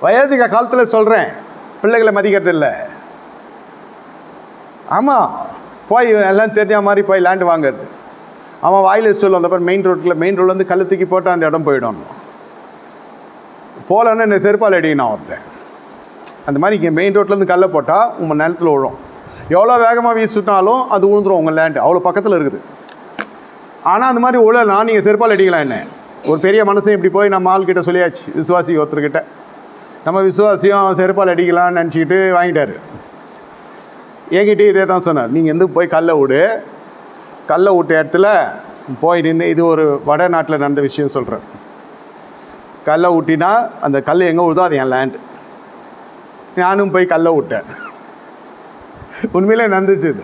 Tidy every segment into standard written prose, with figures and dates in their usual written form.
வயோதிக காலத்தில் சொல்கிறேன், பிள்ளைகளை மதிக்கிறது இல்லை. ஆமாம், போய் எல்லாம் தெரிஞ்ச மாதிரி போய் லேண்டு வாங்கிறது. அவன் வாயில் சொல்லும், அந்த அப்புறம் மெயின் ரோட்டில் வந்து கல் தூக்கி போட்டால் அந்த இடம் போயிடும். போகலன்னு என்ன செருப்பால் அடிக்கணும் ஒருத்தன். அந்த மாதிரி இங்கே மெயின் ரோட்லேருந்து கல்லை போட்டால் உங்கள் நிலத்தில் விழும். எவ்வளோ வேகமாக வீசிட்டாலும் அது விழுந்துடும் உங்கள் லேண்டு, அவ்வளோ பக்கத்தில் இருக்குது. ஆனால் அந்த மாதிரி விழலாம், நீங்கள் செருப்பால் அடிக்கலாம். என்ன ஒரு பெரிய மனுஷன் இப்படி போய் நம்ம ஆள்கிட்ட சொல்லியாச்சு, விசுவாசி ஒருத்தர்கிட்ட. நம்ம விசுவாசியும் செருப்பால் அடிக்கலாம்னு நினச்சிக்கிட்டு வாங்கிட்டார். என்கிட்ட இதே தான் சொன்னார், நீங்கள் வந்து போய் கல்லை விட்ட இடத்துல போய் நின்று, இது ஒரு வடநாட்டில் நடந்த விஷயம் சொல்கிறேன். கல்லை விட்டினா அந்த கல் எங்கே விழுதோ அது என் லேண்டு. நானும் போய் கல்லை விட்டேன். உண்மையிலே நடந்துச்சு. இது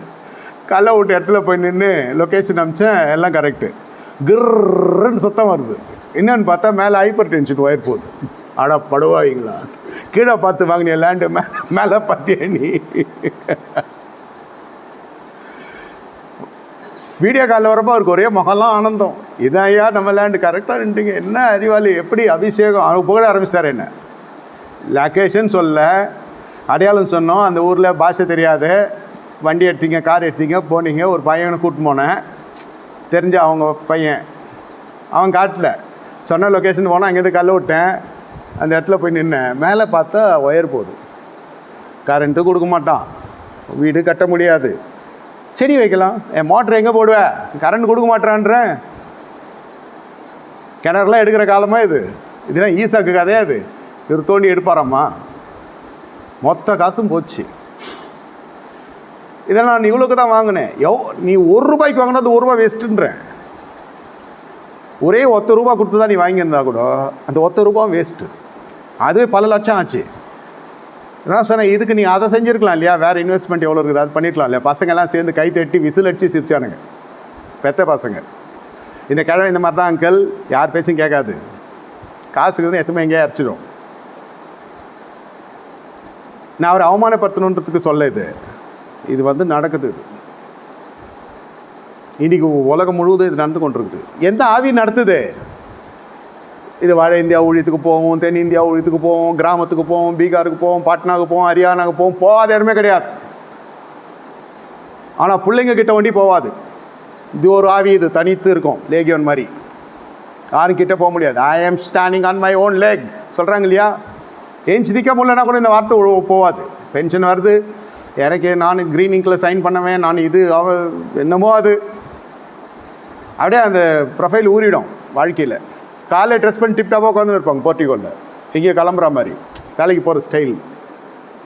கல்லை விட்ட இடத்துல போய் நின்று லொக்கேஷன் அனுப்பிச்சேன், எல்லாம் கரெக்டு. கிர்ன்னு சத்தம் வருது. என்னன்னு பார்த்தா மேலே ஹைப்பர் டென்ஷன் ஒயர் போகுது. அடா படுவாங்களா, கீழே பார்த்து வாங்கினிய லேண்டு மேலே பார்த்தியா நீ? வீடியோ காலில் வரப்போ அவருக்கு ஒரே முகம்லாம் ஆனந்தம். இதான் ஐயா நம்ம லேண்டு, கரெக்டாக நின்றுங்க, என்ன அறிவாளி, எப்படி அபிஷேகம். அவங்க புகழ ஆரம்பிச்சிட்டார். என்ன லொக்கேஷன் சொல்ல, அடையாளம் சொன்னோம். அந்த ஊரில் பாஷை தெரியாது. வண்டி எடுத்தீங்க, கார் எடுத்தீங்க, போனீங்க. ஒரு பையனை கூப்பிட்டு போனேன், தெரிஞ்ச அவங்க பையன். அவன் காட்டில் சொன்ன லொக்கேஷன் போனால் அங்கேருந்து கல்லை விட்டேன். அந்த இடத்துல போய் நின்னேன். மேலே பார்த்தா ஒயர் போகுது. கரண்ட்டு கொடுக்க மாட்டான், வீடு கட்ட முடியாது, செடி வைக்கலாம். என் மோட்டர் எங்கே போடுவேன், கரண்ட் கொடுக்க மாட்டான்றேன். கிணறுலாம் எடுக்கிற காலமாக இது. இதெல்லாம் ஈசாக்கு கதையா? இது இவர் தோண்டி எடுப்பாராம்மா? மொத்த காசும் போச்சு. இதெல்லாம் நான் இவ்வளோக்கு தான் வாங்கினேன். நீ ₹1 வாங்கினா அது ₹1 வேஸ்ட்டுன்றேன். ஒரே ₹10 கொடுத்து தான் நீ வாங்கியிருந்தா கூட அந்த ₹10 வேஸ்ட்டு. அதுவே பல லட்சம் ஆச்சு. நான் சொன்னேன், இதுக்கு நீ அதை செஞ்சுருக்கலாம் இல்லையா? வேறு இன்வெஸ்ட்மெண்ட் எவ்வளோ இருக்குது, அது பண்ணியிருக்கலாம் இல்லையா? பசங்கள்லாம் சேர்ந்து கை தட்டி விசில் அடித்து சிரிச்சானுங்க, பெத்த பசங்க. இந்த கிழமை இந்த மாதிரி தான் அங்கிள், யார் பேச்சும் கேட்காது, காசுக்கு எத்தனை எங்கேயா அரைச்சிடும். நான் அவரை அவமானப்படுத்தணுன்றதுக்கு சொல்ல, இது வந்து நடக்குது. இன்றைக்கி உலகம் முழுவதும் இது நடந்து கொண்டிருக்குது. எந்த ஆவி நடத்துது இது? வட இந்தியா ஊழியத்துக்கு போவோம், தென் இந்தியா ஊழியத்துக்கு போவோம், கிராமத்துக்கு போவோம், பீகாருக்கு போவோம், பாட்னாவுக்கு போவோம், ஹரியானாவுக்கு போவோம். போகாத இடமே கிடையாது. ஆனால் பிள்ளைங்க கிட்ட வண்டி போகாது. இது ஒரு ஆவி, இது தனித்து இருக்கும், லேகியோன் மாதிரி. யாரும் கிட்டே போக முடியாது. I am standing on my own leg சொல்கிறாங்க இல்லையா? ஏஞ்சி நிற்க முடியலன்னா கூட இந்த வார்த்தை போகாது. பென்ஷன் வருது எனக்கு, நான் க்ரீன் இங்கில் சைன் பண்ணுவேன், நான் இது என்னமோ அது அப்படியே அந்த ப்ரொஃபைல் ஊறிடும் வாழ்க்கையில். காலையில் ட்ரெஸ் பண்ணி டிப்டாப்பாக உட்காந்து இருப்பாங்க போர்ட்டிகோவில், எங்கேயோ கிளம்புற மாதிரி, வேலைக்கு போகிற ஸ்டைல்.